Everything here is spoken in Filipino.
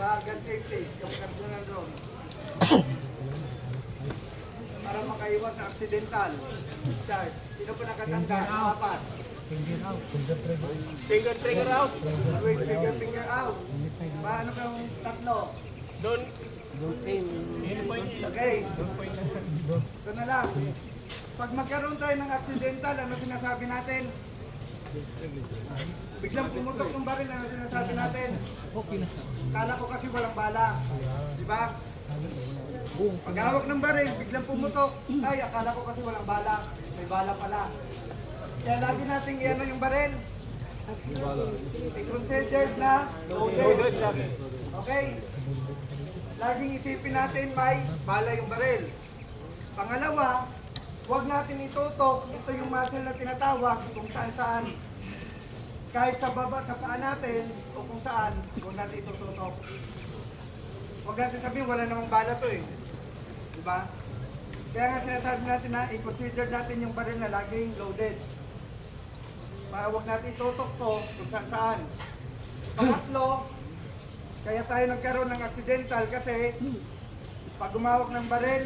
sa gun safety, yung carburetor drone. Para makaiwas sa accidental discharge. Sino pa nakatanda? Apat. Finger trigger out. Wait, finger out. Paano kang tatlo? Don't. Okay. Ito na lang. Pag magkaroon tayo ng accidental, ano sinasabi natin? Biglang pumutok ng baril, ano sinasabi natin? Kala ko kasi walang bala. Di ba? Pag hawak ng baril, biglang pumutok. Ay, akala ko kasi walang bala. May bala pala. Kaya lagi nating iano yung baril. I-considered na loaded. Okay? Laging isipin natin may bala yung baril. Pangalawa, huwag natin itutok. Ito yung muscle na tinatawag kung saan-saan. Kahit sa baba, sa paa natin o kung saan, huwag natin itututok. Huwag natin sabihin, wala namang bala to eh. Diba? Kaya nga sinasabi natin na i-consider natin yung baril na laging loaded. Para huwag natin itutok to kung saan-saan. Pangatlo, kaya tayo nagkaroon ng accidental kasi pag gumawak ng baril,